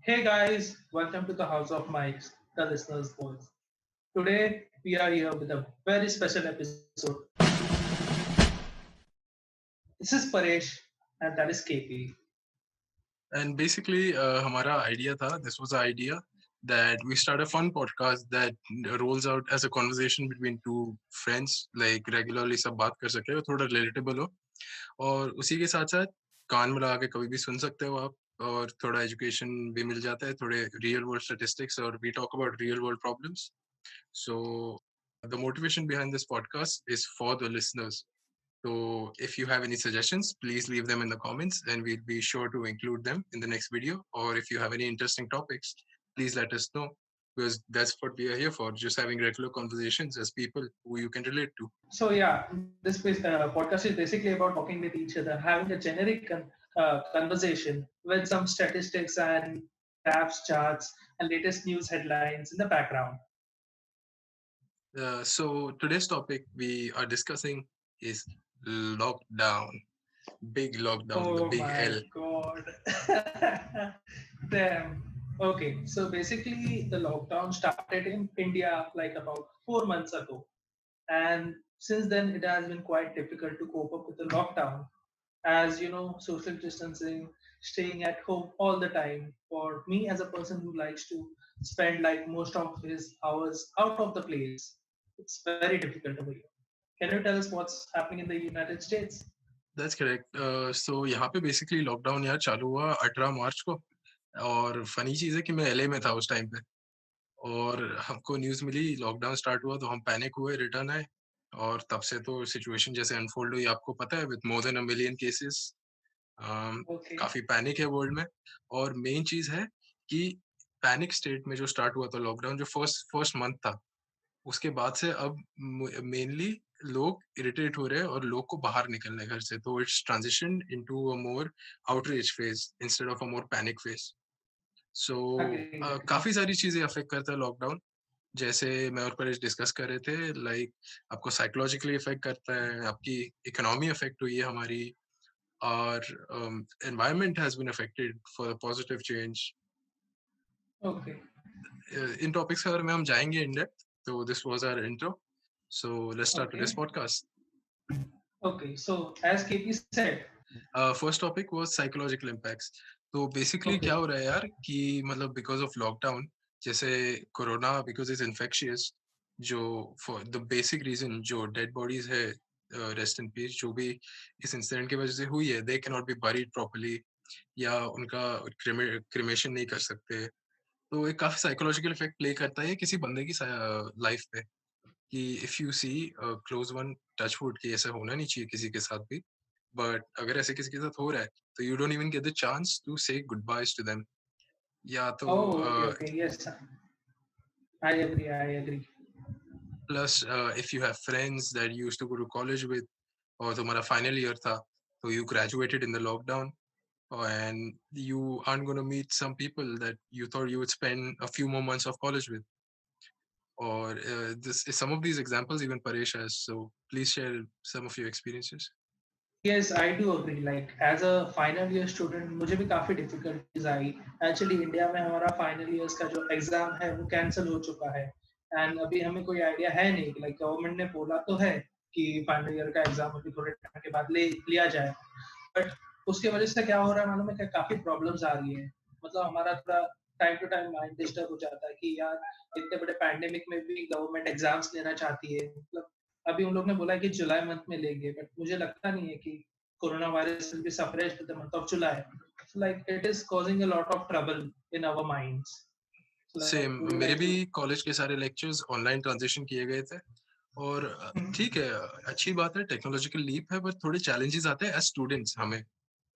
Hey guys, welcome to the House of Mics, the listener's voice. Today we are here with a very special episode. This is Paresh and that is KP. And basically, हमारा idea था, this was the idea that we start a fun podcast that rolls out as a conversation between two friends, like regularly सब बात कर सके और थोड़ा relatable हो और उसी के साथ साथ कान में लगा के कभी भी सुन सकते हो आप और थोड़ा एजुकेशन भी मिल जाता है थोड़े real world statistics और we talk about real world problems. So the motivation behind this podcast is for the listeners. So if you have any suggestions, please leave them in the comments and we'll be sure to include them in the next video. Or if you have any interesting topics, please let us know because that's what we are here for, just having regular conversations as people who you can relate to. So yeah, this podcast is basically about talking with each other, having a generic conversation with some statistics and graphs, charts, and latest news headlines in the background. So today's topic we are discussing is lockdown, big lockdown, the Oh big my L. god. Damn. Okay, so basically the lockdown started in India like about 4 months ago. And since then it has been quite difficult to cope up with the lockdown. As you know, social distancing, staying at home all the time. For me as a person who likes to spend like most of his hours out of the place, it's very difficult over here. Can you tell us what's happening in the United States? That's correct. So यहाँ पे basically lockdown यार चालू हुआ 18 मार्च को और funny चीज़ है कि मैं एलए में था उस टाइम पे और हमको न्यूज़ मिली लॉकडाउन स्टार्ट हुआ तो हम पैनिक हुए रिटर्न आए और तब से तो सिचुएशन जैसे अनफोल्ड हुई आपको पता है with more than a million cases Okay. काफ़ी पैनिक है वर्ल्ड में और मेन चीज़ है कि पैनिक स्टेट में जो स्टार्ट हुआ था लॉकडाउन जो फर्स्ट फर्स्ट मंथ था उसके बाद से अब मेनली लोग इरिटेट हो रहे हैं और लोग को बाहर निकलने घर से तो it's transition into a more outreach phase instead of a more panic phase so Agreed, agreed. काफी सारी चीजें अफेक्ट करता है लॉकडाउन जैसे मैं और परेश डिस्कस कर रहे थे लाइक आपको साइकोलॉजिकली इफेक्ट करता है आपकी इकोनॉमी अफेक्ट हुई है हमारी और environment has been affected for positive change Okay. इन टॉपिक्स के बारे में हम जाएंगे इन डेप्थ तो this was our intro so let's start Okay. This podcast Okay. So as KP said, first topic was psychological impacts तो basically क्या okay. हो रहा है यार कि मतलब बिकॉज ऑफ लॉकडाउन जैसे कोरोना बिकॉज इज इन्फेक्शियस जो फॉर द बेसिक रीजन जो डेड बॉडीज है रेस्ट इन पीस जो भी इस इंसिडेंट की वजह से हुई है they can not be buried properly या उनका क्रिमेशन नहीं कर सकते तो एक काफी साइकोलॉजिकल इफेक्ट प्ले करता है किसी बंदे की लाइफ पे कि if you see close one touch wood कि ऐसा होना नहीं चाहिए किसी के साथ भी बट अगर ऐसे किसी के साथ हो रहा है तो you don't even get the chance to say good byes to them या तो Oh, okay, okay. Yes, I agree. I agree. Plus if you have friends that used to go to college with और तुम्हारा final year था तो you graduated in the lockdown and you aren't going to meet some people that you thought you would spend a few more months of college with or this some of these examples even Paresh has so please share some of your experiences. Yes, I do agree. Like as a final year student, मुझे भी काफी difficulties आई. Actually, India में हमारा final years का जो exam है वो cancel हो चुका है. एंड अभी हमें कोई आइडिया है नहीं. लाइक गवर्नमेंट ने बोला तो है कि फाइनल ईयर का एग्जाम अभी थोड़े टाइम के बाद ले लिया जाए. बट उसके वजह से क्या हो रहा है मालूम है क्या काफी प्रॉब्लम्स आ रही है. मतलब हमारा थोड़ा time to time mind disturb हो जाता है कि यार इतने बड़े पैंडेमिक में भी गवर्नमेंट एग्जाम्स लेना चाहती है. मतलब अभी उन लोग ने बोला है कि जुलाई मंथ में लेंगे बट मुझे लगता नहीं है कि corona virus will be suppressed in the month of July. So like it is causing a lot of trouble in our minds. So like same would you मेरे like भी to? कॉलेज के सारे lectures online transition किए गए थे और ठीक है अच्छी बात है टेक्नोलॉजिकल लीप है पर थोड़े चैलेंजेस आते हैं एज स्टूडेंट्स हमें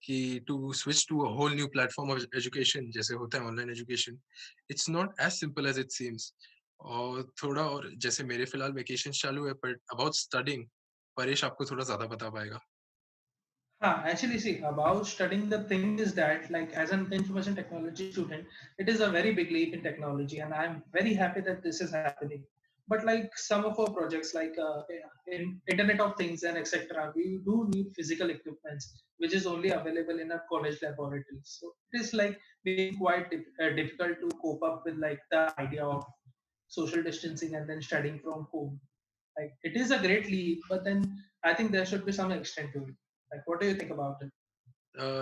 कि to switch to a whole new platform of education जैसे होता है online education it's not as simple as it seems और थोड़ा और जैसे मेरे फिलहाल वेकेशन चालू है बट अबाउट स्टडिंग परेश आपको थोड़ा ज्यादा बता पाएगा. Actually, see, about studying the thing is that, like, as an information technology student, it is a very big leap in technology, and I'm very happy that this is happening. But like some of our projects, like in Internet of Things and etc., we do need physical equipments, which is only available in a college laboratory. So it is like being quite difficult to cope up with like the idea of social distancing and then studying from home. Like it is a great leap, but then I think there should be some extent to it. Like, what do you think about it?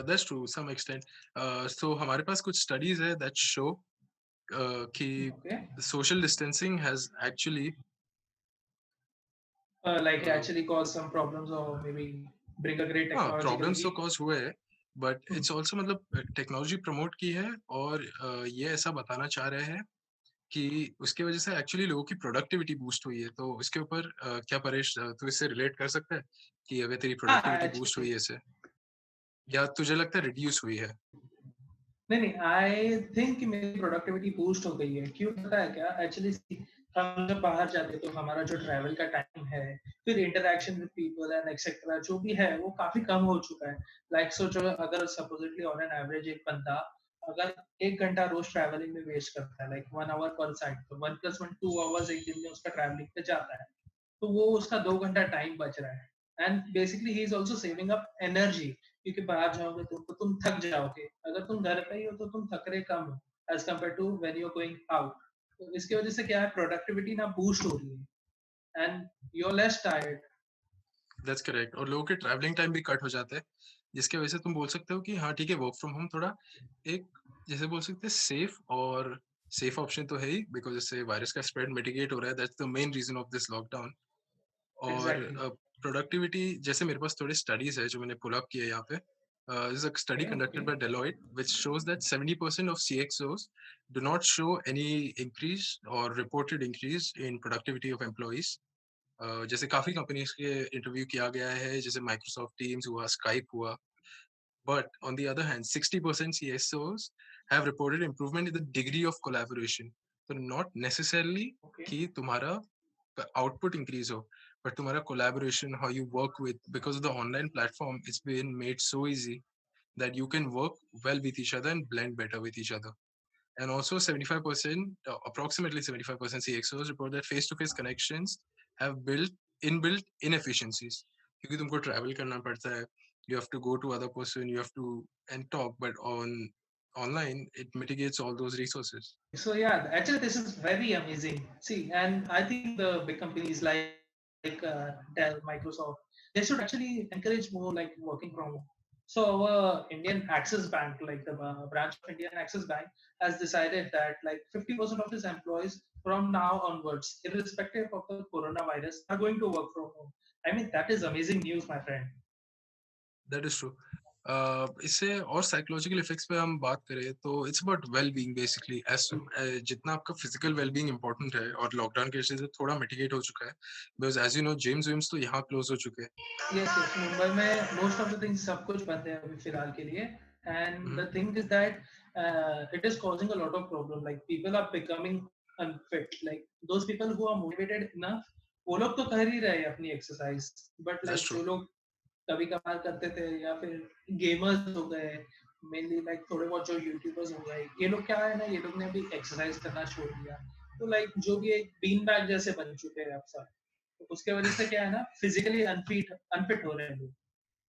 That's true some extent. So हमारे पास कुछ studies है that show कि Okay, social distancing has actually like uh, actually cause some problems or maybe bring a great हाँ technological problems तो leap. Cause हुए हैं but it's also मतलब technology promote की है और ये ऐसा बताना चाह रहे हैं कि उसकी वजह से एक्चुअली लोगों की प्रोडक्टिविटी बूस्ट हुई है तो इसके ऊपर क्या परेश तू इससे रिलेट कर सकता है कि अगर तेरी हाँ हाँ प्रोडक्टिविटी बूस्ट हुई actually है इससे या तुझे लगता है रिड्यूस हुई है नहीं नहीं आई थिंक कि मेरी प्रोडक्टिविटी बूस्ट हो गई है क्यों पता है क्या एक्चुअली हम जब बाहर जाते हैं तो हमारा जो ट्रैवल का टाइम है फिर interaction with people and etcetera जो भी है वो काफी कम हो चुका है लाइक सोचो अगर सपोजिटली ऑन एन एवरेज एक बंदा अगर 1 घंटा रोज ट्रैवलिंग में वेस्ट करता है लाइक 1 आवर पर साइड तो 1 + 1 2 आवर्स एक दिन में उसका ट्रैवलिंग पे जाता है तो वो उसका 2 घंटा टाइम बच रहा है and basically he is also saving up energy क्योंकि बाहर जाओगे तो तुम थक जाओगे अगर तुम घर पे ही हो तो तुम थक रहे कम हो as compare to when you are going out तो इसकी वजह से क्या है प्रोडक्टिविटी ना बूस्ट हो रही है and you are less tired that's correct और लोगों के ट्रैवलिंग टाइम भी कट हो जाता है जिसकी वजह से तुम बोल सकते हो कि हाँ ठीक है वर्क फ्रॉम होम थोड़ा एक जैसे बोल सकते हैं सेफ और सेफ ऑप्शन तो है ही बिकॉज इससे वायरस का स्प्रेड मिटिगेट हो रहा है that's the main reason of this lockdown और एग्जैक्टली प्रोडक्टिविटी जैसे मेरे पास थोड़े स्टडीज है जो मैंने पुल अप किए यहाँ पे is a study okay okay conducted by Deloitte which shows that 70% of CXOs do not show any increase or reported increase in productivity of employees. जैसे काफी कंपनीज के इंटरव्यू किया गया है जैसे माइक्रोसॉफ्ट टीम्स हुआ स्काइप हुआ but on the other hand 60% CSOs have reported improvement in the degree of collaboration. So not necessarily okay कि तुम्हारा output increase हो but तुम्हारा collaboration how you work with because of the online platform it's been made so easy that you can work well with each other and blend better with each other. And also 75%, approximately 75% CXOs report that face-to-face connections have built inbuilt inefficiencies. क्योंकि तुमको travel करना पड़ता है, you have to go to other person, you have to and talk, but on online it mitigates all those resources. So yeah, actually this is very amazing. See, and I think the big companies like Dell, Microsoft, they should actually encourage more like working from home. So our Indian Axis Bank, like the branch of Indian Axis Bank, has decided that like 50% of its employees from now onwards, irrespective of the coronavirus, are going to work from home. I mean, that is amazing news, my friend. That is true. इससे और psychological effects पे हम बात करें तो it's about well being basically जितना आपका physical well being important है और लॉकडाउन की वजह से थोड़ा मिटिगेट हो चुका है because as you know gyms विम्स तो यहाँ क्लोज हो चुके Yes, yes. मुंबई में most of the things सब कुछ बंद है अभी फिलहाल के लिए. And हैं the thing is that it is causing a lot of problem. Like people are becoming unfit. Like those people who are motivated enough, वो लोग तो कर ही रहे हैं अपनी exercise. But that's like true जो लोग कभी कभार करते थे या फिर गेमर्स हो गए मेनली लाइक थोड़े बहुत जो यूट्यूबर्स हो गए ये लोग क्या है ना ये लोग ने भी एक्सरसाइज करना छोड़ दिया तो लाइक जो भी एक बीन बैग जैसे बन चुके हैं अब सब तो उसके वजह से क्या है ना फिजिकली अनफिट अनफिट हो रहे हैं लोग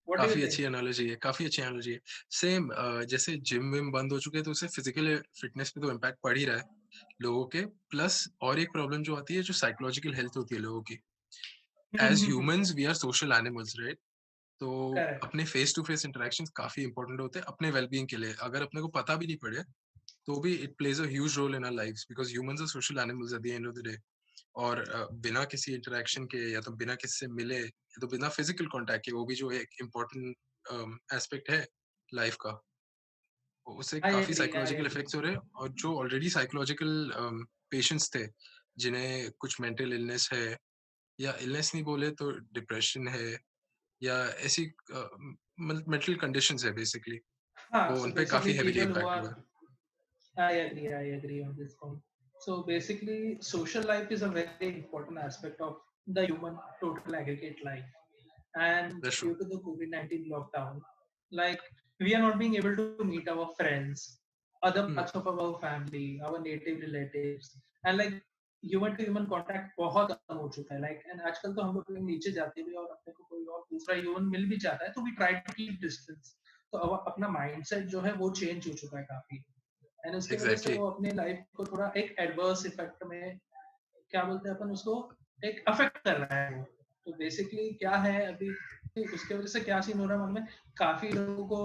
व्हाट डू यू काफी अच्छी थिंक एनालॉजी है काफी अच्छी एनालॉजी है सेम जैसे जिम विम बंद हो चुके हैं तो उससे फिजिकल फिटनेस पे तो इम्पैक्ट पड़ ही रहा है लोगों के प्लस और एक प्रॉब्लम जो आती है जो साइकोलॉजिकल हेल्थ होती है लोगों की as humans we are social animals right तो करेक्ट अपने फेस टू फेस इंटरेक्शंस काफी इंपॉर्टेंट होते हैं अपने वेलबींग के लिए अगर अपने को पता भी नहीं पड़े तो भी it plays a huge role in our lives because humans are social animals at the end of the day और बिना किसी इंटरेक्शन के या तो बिना किसी से मिले या तो बिना फिजिकल कांटेक्ट के वो भी जो एक इम्पोर्टेंट एस्पेक्ट है लाइफ का उससे काफी आई साइकोलॉजिकल एग्री इफेक्ट्स हो रहे हैं और जो ऑलरेडी साइकोलॉजिकल पेशेंट्स थे जिन्हें कुछ मेंटल इलनेस है या इलनेस नहीं बोले तो डिप्रेशन है या ऐसी मेंटल कंडीशंस है बेसिकली हाँ वो सो उन पे काफी basically heavily people who impact are हुआ है I agree on this point. So basically, social life is a very important aspect of the human total aggregate life. And that's true due to the COVID-19 lockdown, like we are not being able to meet our friends, other parts of our family, our native relatives, and like human to human contact बहुत कम हो चुका है. Like and आजकल तो हम लोग कहीं नीचे जाते भी हैं और अपने को कोई और दूसरा human मिल भी जाता है तो we try to keep distance. तो अब अपना mindset जो है वो change हो चुका है काफी. एंड उसके वजह से एग्जैक्टली वो अपने लाइफ को थोड़ा एक एडवर्स इफेक्ट में, क्या बोलते हैं अपन उसको, एक अफेक्ट कर रहा है वो। तो बेसिकली क्या है अभी, उसके वजह से क्या सीन हो रहा है मन में, काफी लोगों को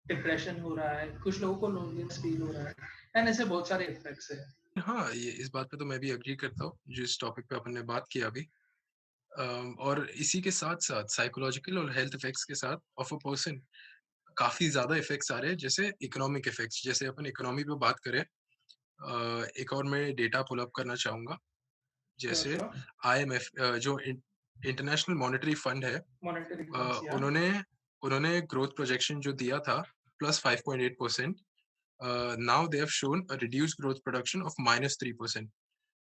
डिप्रेशन हो रहा है, कुछ लोगों को लोनलीनेस फील हो रहा है, एंड ऐसे बहुत सारे इफेक्ट्स है। हाँ, ये इस बात पे तो मैं भी एग्री करता हूँ जिस टॉपिक पे अपन ने बात किया अभी। और इसी के साथ साथ साइकोलॉजिकल और हेल्थ इफेक्ट्स के साथ ऑफ अ पर्सन काफी ज्यादा इफेक्ट्स आ रहे हैं, जैसे इकोनॉमिक इफेक्ट्स। जैसे अपन इकोनॉमी पे बात करें, एक और मैं डेटा पुल अप करना चाहूंगा। श्योर जैसे श्योर। IMF, जो इंटरनेशनल मॉनेटरी फंड है, मॉनेटरी फंड्स या उन्होंने उन्होंने ग्रोथ प्रोजेक्शन जो दिया था +5.8%, now they have shown a reduced growth production of -3%.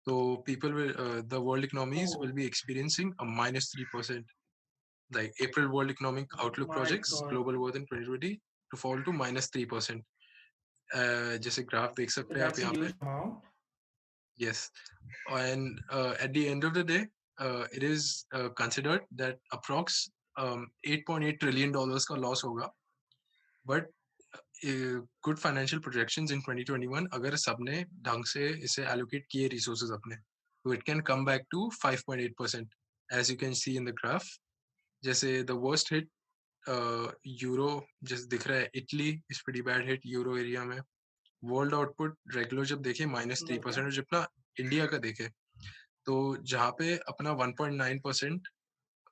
So the world economies will oh be experiencing a -3%. Like April World Economic Outlook my projects God, global growth in 2020 to fall to -3%. जैसे graph देख सकते हैं आप that's a यहाँ पे। Huge amount. Yes, and at the end of the day, it is considered that approx $8.8 trillion का loss होगा. But good financial projections in 2021, अगर सबने ढंग से इसे allocate किए resources अपने, so it can come back to 5.8%, as you can see in the graph. जैसे the worst hit यूरो जैसे दिख रहा है, Italy is pretty bad hit euro area में. वर्ल्ड आउटपुट रेगुलर जब देखे -3%, और जितना इंडिया का देखे, तो जहाँ पे अपना 1.9%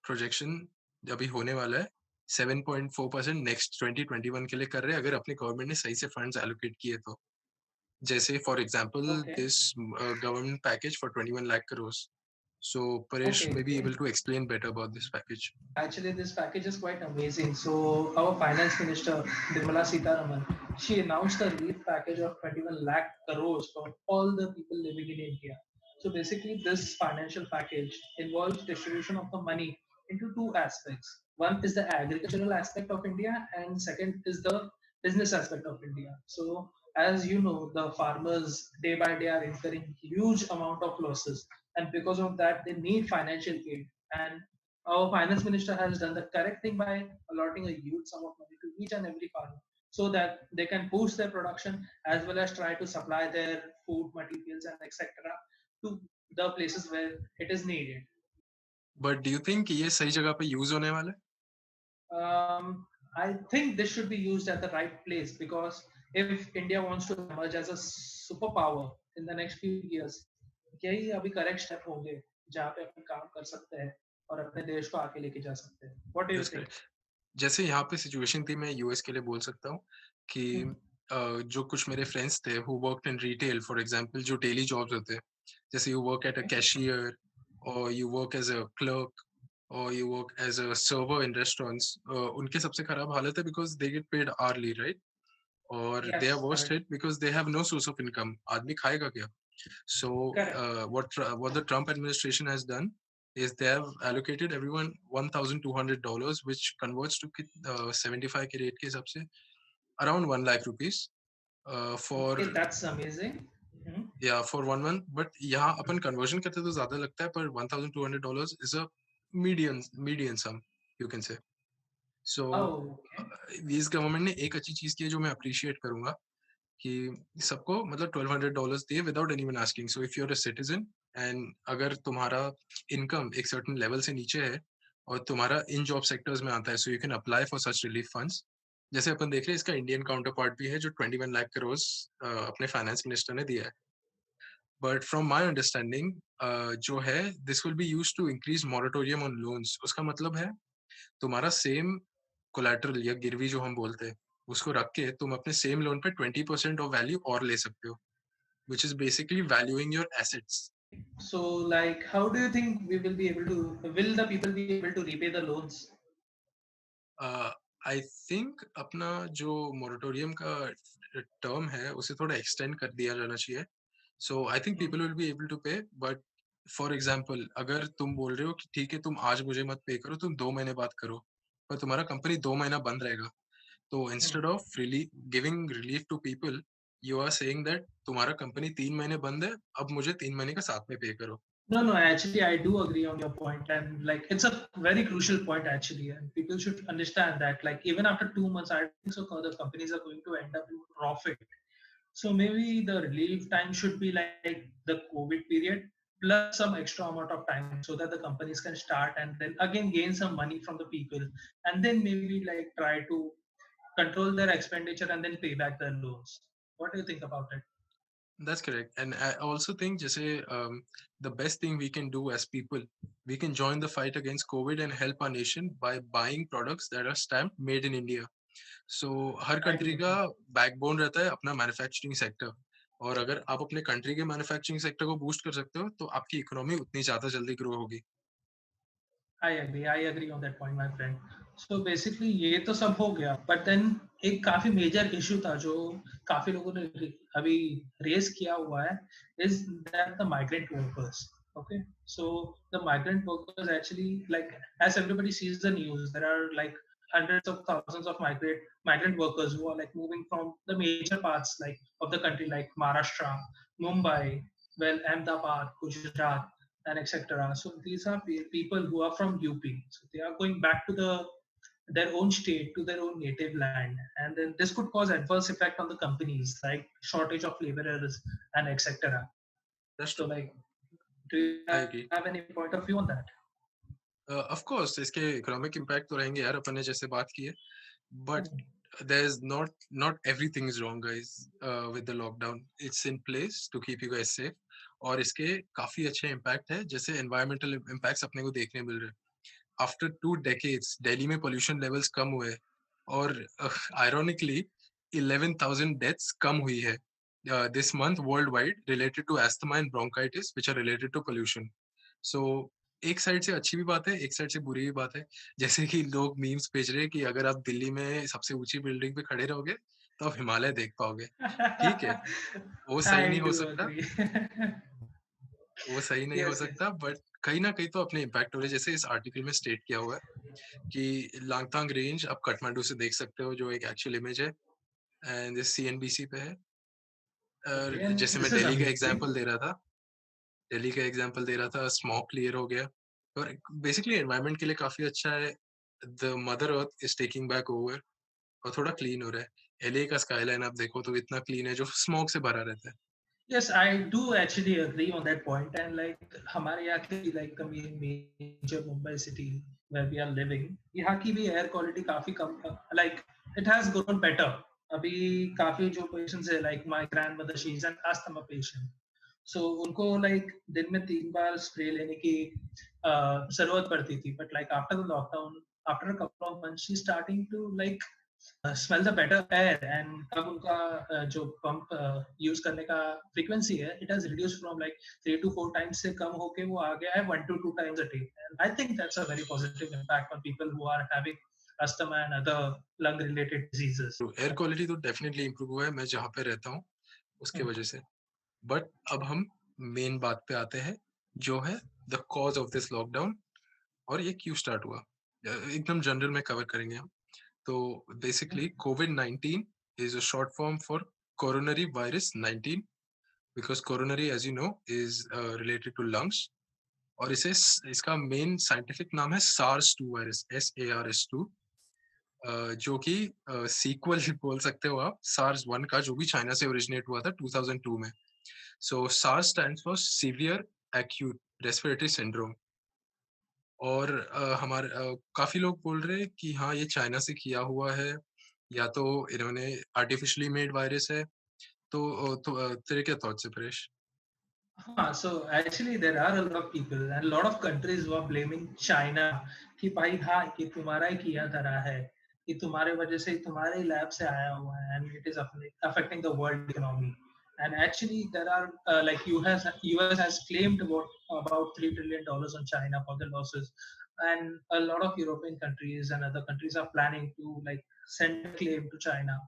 प्रोजेक्शन अभी होने वाला है, 7.4% नेक्स्ट 2021 के लिए कर रहे हैं, अगर अपने गवर्नमेंट ने सही से फंड्स एलोकेट किए तो. जैसे for example okay this government package for 21 lakh crore. So Paresh okay may be okay. able to explain better about this package. Actually, this package is quite amazing. So, our finance minister, Nirmala Sitharaman, she announced a relief package of 21 lakh crores for all the people living in India. So, basically, this financial package involves distribution of the money into two aspects. One is the agricultural aspect of India, and second is the business aspect of India. So, as you know, the farmers day by day are incurring huge amount of losses, and because of that, they need financial aid. And our finance minister has done the correct thing by allotting a huge sum of money to each and every farmer so that they can boost their production as well as try to supply their food materials and etc. to the places where it is needed. But do you think ये सही जगह पे use होने वाला है? I think this should be used at the right place because if India wants to emerge as a superpower in the next few years, यही अभी correct step होंगे जहाँ पे अपन काम कर सकते हैं और अपने देश को आगे लेके जा सकते हैं. What do you That's think? correct. जैसे यहाँ पे सिचुएशन थी, मैं यूएस के लिए बोल सकता हूँ कि जो कुछ मेरे फ्रेंड्स थे who worked in retail, for example, जो डेली जॉब्स होते हैं, जैसे you work at a cashier, और you work as a clerk, और you work as a server in restaurants, उनके सबसे खराब हालत है because they get paid hourly, right? और they are Yes, worst correct. Hit because they have no source of income. आदमी खाएगा क्या? So Correct. what the Trump administration has done is they have allocated everyone $1,200, which converts to 75 के rate के हिसाब से around 1 lakh rupees, for Okay, that's amazing. Mhm. yeah, for 1 month. But यहाँ अपन conversion करते तो ज़्यादा लगता है, पर $1,200 is a median sum, you can say. So Oh, okay. इस गवर्नमेंट ने एक अच्छी चीज की है जो मैं अप्रिशिएट करूंगा, कि सबको मतलब $1,200 दिए without anyone asking. So if you are a citizen and अगर तुम्हारा इनकम एक सर्टेन लेवल से नीचे है और तुम्हारा इन जॉब सेक्टर्स में आता है, so you can apply for such relief funds. जैसे अपन देख रहे हैं, इसका इंडियन काउंटर पार्ट भी है जो 21 लाख करोड़ अपने फाइनेंस मिनिस्टर ने दिया है. बट फ्रॉम माई अंडरस्टैंडिंग जो है, this will be use to increase moratorium on loans. उसका मतलब है तुम्हारा सेम कोलैटरल या गिरवी जो हम बोलते हैं, उसको रख के तुम अपने सेम लोन पे 20% ऑफ वैल्यू और ले सकते हो, which is basically valuing your assets. So, like, how do you think we will be able to, will the people be able to repay the loans? I think अपना जो moratorium का term है उसे थोड़ा एक्सटेंड कर दिया जाना चाहिए. So I think Mhm. People will be able to pay. But for example, अगर तुम बोल रहे हो कि ठीक है तुम आज मुझे मत पे करो, तुम 2 महीने बाद करो, पर तुम्हारा कंपनी 2 महीना बंद रहेगा, तो Mhm. Instead of giving relief to people, you are saying that तुम्हारा कंपनी 3 महीने बंद है, अब मुझे 3 महीने का साथ में पे करो. No, no, actually, I do agree on your point, and like, it's a very crucial point actually, and people should understand that, like, even after 2 months, I think so, the companies are going to end up in profit. So maybe the relief time should be like the COVID period plus some extra amount of time so that the companies can start and then again gain some money from the people and then maybe like try to control their expenditure and then pay back their loans. What do you think about it? That's correct. And I also think जैसे the best thing we can do as people, we can join the fight against COVID and help our nation by buying products that are stamped made in India. So her I do country का agree. Backbone रहता है अपना manufacturing sector, और अगर आप अपने country के manufacturing sector को बूस्ट कर सकते हो तो आपकी इकोनॉमी उतनी ज्यादा जल्दी ग्रो होगी. I agree on that point, my friend. So basically ये तो सब हो गया, but then एक काफी मेजर इशू था जो काफी लोगों ने अभी रेज किया हुआ है, is that the migrant workers. Okay, so the migrant workers actually, like, as everybody sees the news, there are like hundreds of thousands of migrant workers who are like moving from the major parts like of the country like Maharashtra, Mumbai, well Ahmedabad, Gujarat, and etc. So these are people who are from UP. So they are going back to their own state, to their own native land, and then this could cause adverse effect on the companies like shortage of laborers and etc. That's So true. like, do you I have any agree. point of view on that? Of course इसके economic impact तो रहेंगे यार, अपन ने जैसे बात की है, but Hmm. there is not everything is wrong guys with the lockdown. It's in place to keep you guys safe, और इसके काफी अच्छे इम्पैक्ट है, जैसे एनवायरमेंटल इम्पैक्ट्स अपने को देखने मिल रहे हैं. आफ्टर 2 decades दिल्ली में पोल्यूशन लेवल्स कम हुए, और आयरोनिकली 11,000 डेथ्स कम हुई है this month worldwide related to asthma and bronchitis which are related to pollution. So एक साइड से अच्छी भी बात है, एक साइड से बुरी भी बात है. जैसे कि लोग मीम्स भेज रहे हैं कि अगर आप दिल्ली में सबसे ऊंची बिल्डिंग पे खड़े रहोगे तो आप हिमालय देख पाओगे. ठीक है, वो सही नहीं I हो do सकता, agree. वो सही नहीं हो Yes, yes. सकता, बट कहीं ना कहीं तो अपने इम्पैक्ट हो रहे हैं. जैसे इस आर्टिकल में स्टेट किया हुआ है कि लांगतांग रेंज आप काठमांडू से देख सकते हो, जो एक एक्चुअल इमेज है, एंड सीएनबीसी पे है. और Okay, and जैसे मैं this is दिल्ली का amazing. एग्जांपल दे रहा था, दिल्ली का एग्जांपल दे रहा था, स्मॉग क्लियर हो गया, और बेसिकली एनवायरनमेंट के लिए काफी अच्छा है. The mother earth is taking back over, और थोड़ा क्लीन हो रहा है. एलए का स्काईलाइन आप देखो तो इतना क्लीन है जो स्मोक से भरा रहता है. Yes, I do actually agree on that point. And like हमारे यहाँ की like the main major Mumbai city where we are living, यहाँ की भी air quality काफी कम, like it has grown better. अभी काफी जो patients है like my grandmother, she is an asthma patient. So उनको like दिन में 3 बार spray लेने की जरूरत पड़ती थी. But like after the lockdown, after a couple of months, she's starting to like smell the better air and अब उनका जो पंप यूज करने का फ्रीक्वेंसी है it has reduced from like 3 to 4 times से कम होके वो आ गया है 1 to 2 times a day and I think that's a very positive impact on people who are having asthma and other lung related diseases. तो air quality तो definitely improve हुआ है, मैं जहाँ पे रहता हूँ उसके Hmm. वजह से. बट अब हम मेन बात पे आते हैं, जो है the cause of this lockdown, और ये क्यों स्टार्ट हुआ. एकदम जनरल में कवर करेंगे हम. तो basically COVID-19 is a short form for coronary virus 19, because coronary as you know is related to lungs, और इसका मेन साइंटिफिक नाम है SARS-2 वायरस, SARS-2, जो कि सीक्वल बोल सकते हो आप SARS-1 का, जो भी चाइना से ओरिजिनेट हुआ था 2002 में. सो SARS stands for severe acute respiratory syndrome. और हमारे काफी लोग बोल रहे हैं कि हाँ ये चाइना से किया हुआ है, या तो इन्होंने आर्टिफिशियली मेड वायरस है. तो तेरे क्या थॉट्स है Paresh? So actually there are a lot of people and a lot of countries who are blaming China कि भाई हाँ ये तुम्हारा ही किया धरा है, ये तुम्हारे वजह से तुम्हारे लैब से आया हुआ है and it is affecting the world economy. And actually there are like US has claimed about $3 trillion on China for the losses, and a lot of European countries and other countries are planning to like send a claim to China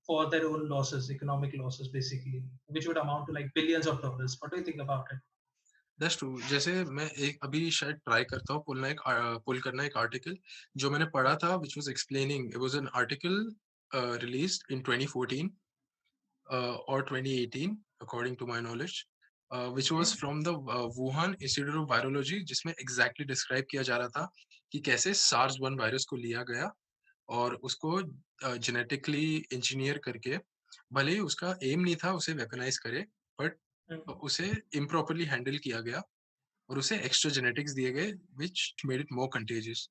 for their own losses, economic losses, basically, which would amount to like billions of dollars. What do you think about it? That's true. जैसे मैं एक अभी शायद try करता हूँ पुल करना एक article जो मैंने पढ़ा था, which was explaining, it was an article released in 2014 or 2018 according to my knowledge, which was Hmm? from the Wuhan Institute of Virology, जिसमें exactly describe किया जा रहा था कि कैसे SARS-1 वायरस को लिया गया और उसको जेनेटिकली इंजीनियर करके भले ही उसका एम नहीं था उसे वेपनाइज करे, बट उसे इम्प्रॉपरली हैंडल किया गया और उसे एक्स्ट्रा जेनेटिक्स दिए गए which made it more contagious.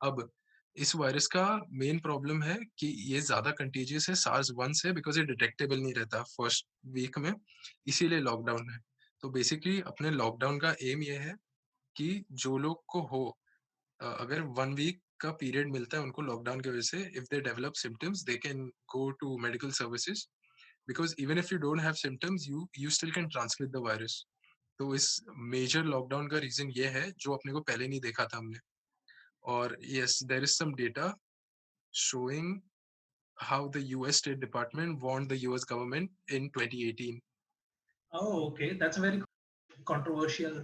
अब इस वायरस का मेन प्रॉब्लम है कि ये ज्यादा कंटेजियस है सार्स वन से, बिकॉज ये डिटेक्टेबल नहीं रहता फर्स्ट वीक में, इसीलिए लॉकडाउन है। तो बेसिकली अपने लॉकडाउन का एम ये है कि जो लोग को हो, अगर 1 वीक का पीरियड मिलता है उनको लॉकडाउन की वजह से, if they develop symptoms they can go to medical services, because even if you don't have symptoms you still can transmit the virus. तो इस मेजर लॉकडाउन का रीजन ये है जो अपने को पहले नहीं देखा था हमने। और yes, there is some data showing how the US State Department warned the US government in 2018. Oh, okay. That's a very controversial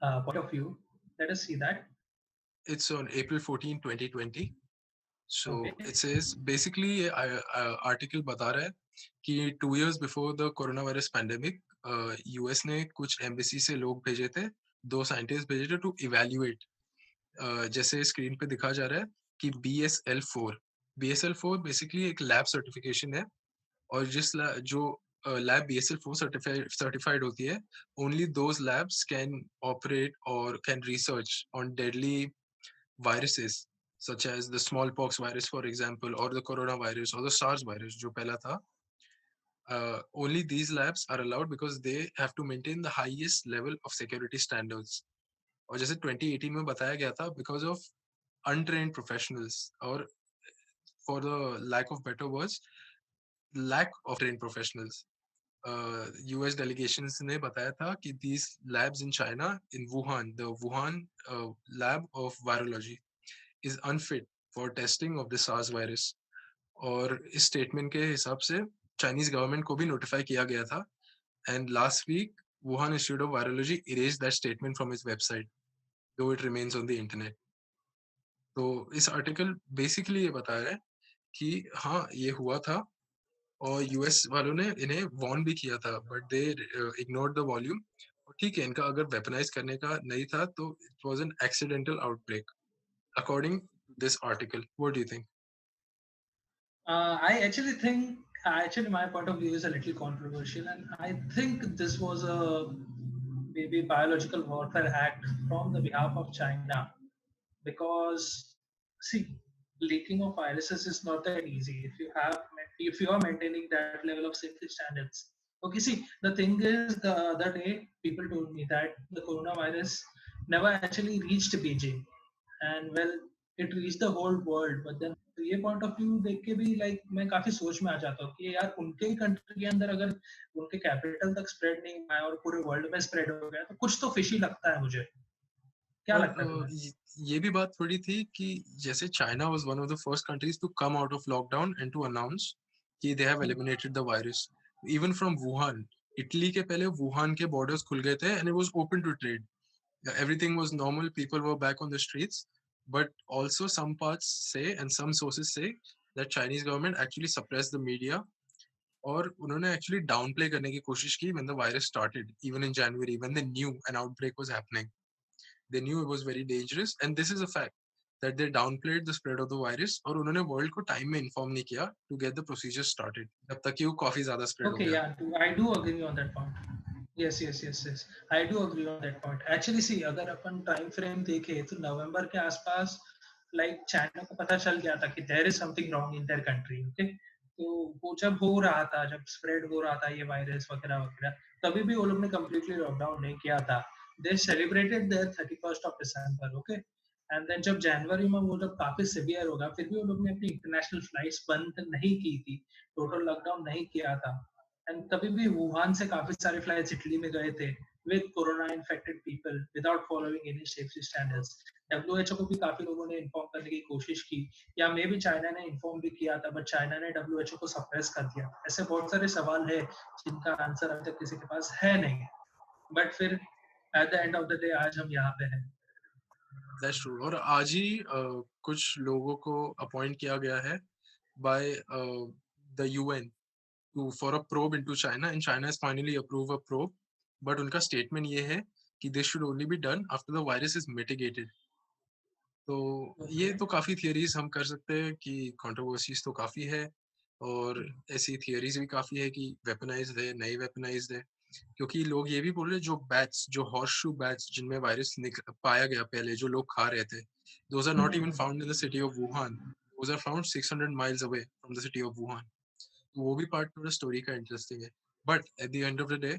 point of view. Let us see that. It's on April 14, 2020. So Okay. it says basically ये article बता रहा है कि 2 years before the coronavirus pandemic, US ने कुछ embassy से लोग भेजे थे, 2 scientists भेजे थे to evaluate, जैसे स्क्रीन पे दिखा जा रहा है कि BSL-4 बेसिकली एक लैब सर्टिफिकेशन है, और जो लैब BSL-4 सर्टिफाइड होती है, only those labs can operate और can research on deadly viruses such as the smallpox virus, for example, or the coronavirus or the SARS virus जो पहला था. Only these labs are allowed because they have to maintain the highest level of security standards. और जैसे 2018 में बताया गया था, because of untrained professionals, or for the lack of better words, lack of trained professionals. US delegations ने बताया था कि these labs in China, in Wuhan, the Wuhan lab of virology is unfit for testing of the SARS virus. और इस statement के हिसाब से Chinese government को भी नोटिफाई किया गया था, and last week Wuhan Institute of Virology erased that statement from its website, though it remains on the internet. तो इस आर्टिकल बेसिकली ये बता रहा है कि हाँ ये हुआ था, और यूएस वालों ने इन्हें वार्न भी किया था, but they ignored the volume. ठीक है, इनका अगर वेपनाइज करने का नहीं था तो it was an accidental outbreak according this article. What do you think? I actually think, actually, my point of view is a little controversial, and I think this was a maybe biological warfare act from the behalf of China, because see, leaking of viruses is not that easy if you are maintaining that level of safety standards. Okay, see, the thing is, the other day people told me that the coronavirus never actually reached Beijing, and well, it reached the whole world, but then ये point of view देख के भी like मैं काफी सोच में आ जाता हूँ कि यार उनके ही कंट्री के अंदर अगर उनके कैपिटल तक स्प्रेड नहीं हुआ है और पूरे वर्ल्ड में स्प्रेड हो गया तो कुछ तो फिशी लगता है मुझे। क्या पर लगता है तुम्हें? ये भी बात थोड़ी थी कि जैसे China was one of the first countries to come out of lockdown and to announce कि they have eliminated the virus, even from Wuhan. Italy के पहले वुहान के बॉर्डर्स खुल गए थे and it was open to trade, everything was normal, people were back on the streets, but also some parts say and some sources say that Chinese government actually suppressed the media, और उन्होंने actually downplay करने की कोशिश की when the virus started, even in January when they knew an outbreak was happening. They knew it was very dangerous, and this is a fact that they downplayed the spread of the virus, और उन्होंने world को time में inform नहीं किया to get the procedure started, जब तक कि वो काफी ज्यादा स्प्रेड हो Okay, गया। yeah, I do agree on that point. Yes. I do agree on that point. Actually, see, अगर अपन टाइम फ्रेम देखें तो नवंबर के आसपास लाइक चाइना को पता चल गया था कि there is something wrong in their country. Okay, तो वो जब हो रहा था, जब स्प्रेड हो रहा था ये वायरस वगैरह वगैरह, तभी भी वो लोग ने कम्प्लीटली लॉकडाउन नहीं किया था। They celebrated their 31st of December. Okay, and then जब जनवरी में वो जब काफी सिवियर होगा, फिर भी वो लोग ने अपनी इंटरनेशनल फ्लाइट्स बंद नहीं की थी, टोटल लॉकडाउन नहीं किया था। एंड तभी भी वुहान से काफी सारे फ्लाइट्स इटली में गए थे with corona infected people without following any safety standards. WHO को भी काफी लोगों ने इन्फॉर्म करने की कोशिश की, या मे भी चाइना ने इन्फॉर्म भी किया था, बट चाइना ने डब्ल्यूएचओ को सप्रेस कर दिया। ऐसे बहुत सारे सवाल है जिनका आंसर अभी तक किसी के पास है नहीं, बट फिर eight the end of the day आज हम यहाँ पे हैं। That's true. और आज ही कुछ लोगों को अपॉइंट किया गया है by the UN for a probe into China, and China has finally approved a probe, but उनका statement ये है कि this should only be done after the virus is mitigated. तो ये ओके, तो काफी थियरीज हम कर सकते हैं कि कंट्रोवर्सीज तो काफी है, और ऐसी थियरीज भी काफी है कि वेपनाइज्ड है, नई वेपनाइज्ड है, क्योंकि लोग ये भी बोल रहे हैं जो बैट्स, जो हॉर्स शू बैट्स जिनमें वायरस पाया गया पहले, जो लोग खा रहे थे, those are not even found in the city of Wuhan, those are found 600 miles away from the city of Wuhan. तो वो भी पार्ट थोड़ा स्टोरी का इंटरेस्टिंग है। But at the end of the day,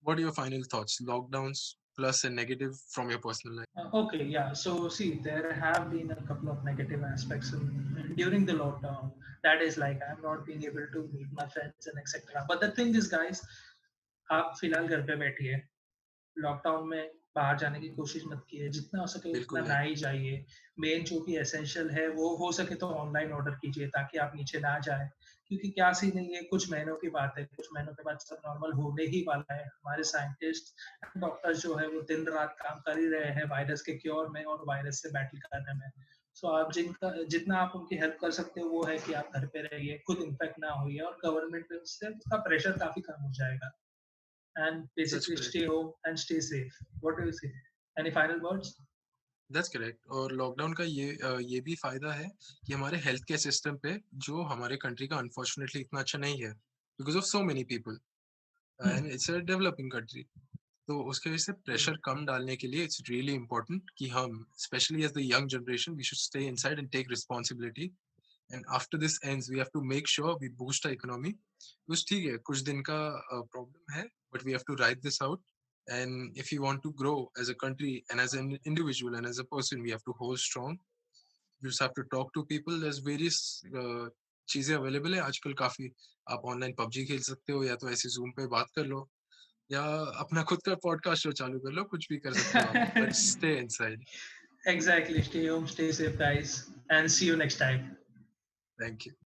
what are your final thoughts, lockdowns plus and negative from your personal life? Okay, yeah. So see, there have been a couple of negative aspects during the lockdown. That is like I'm not being able to meet my friends and etc. But the thing is, guys, आप फिलहाल घर पे बैठिए, lockdown में बाहर जाने की कोशिश मत कीजिए, जितना हो सके उतना बिल्कुल ना नहीं। ही जाइए। मेन जो भी एसेंशियल है वो हो सके तो ऑनलाइन ऑर्डर कीजिए ताकि आप नीचे ना जाए, क्योंकि क्या सीन है, ये कुछ महीनों की बात है, कुछ महीनों के बाद सब नॉर्मल होने ही वाला है। हमारे साइंटिस्ट, डॉक्टर्स जो है वो दिन रात काम कर ही रहे हैं वायरस के क्योर में और वायरस से बैटल करने में। सो आप जितना आप उनकी हेल्प कर सकते हो वो है कि आप घर पे रहिए, खुद इन्फेक्ट ना होइए, और गवर्नमेंट से उसका प्रेशर काफी कम हो जाएगा। And that's basically correct. stay home and stay safe. What do you say? Any final words? That's correct. और लॉकडाउन का ये भी फायदा है कि हमारे हेल्थ केयर सिस्टम पे, जो हमारे कंट्री का अनफॉर्चुनेटली इतना अच्छा नहीं है because of so many people, Hmm. And it's a developing country. तो उसके वजह से प्रेशर कम डालने के लिए इट्स रियली इंपॉर्टेंट कि हम, specially as the young generation, we should stay inside and take responsibility. And after this ends we have to make sure we boost our economy. कुछ ठीक है, कुछ दिन का प्रॉब्लम है, but we have to ride this out. And if you want to grow as a country and as an individual and as a person, we have to hold strong. You just have to talk to people. There's various चीजें available है आजकल काफी। आप online PUBG खेल सकते हो, या तो ऐसे जूम पे बात कर लो, या अपना खुद का पॉडकास्ट शो चालू कर लो, कुछ भी कर सकते हो आप, but stay inside. Exactly. Stay home, stay safe, guys, and see you next time. Thank you.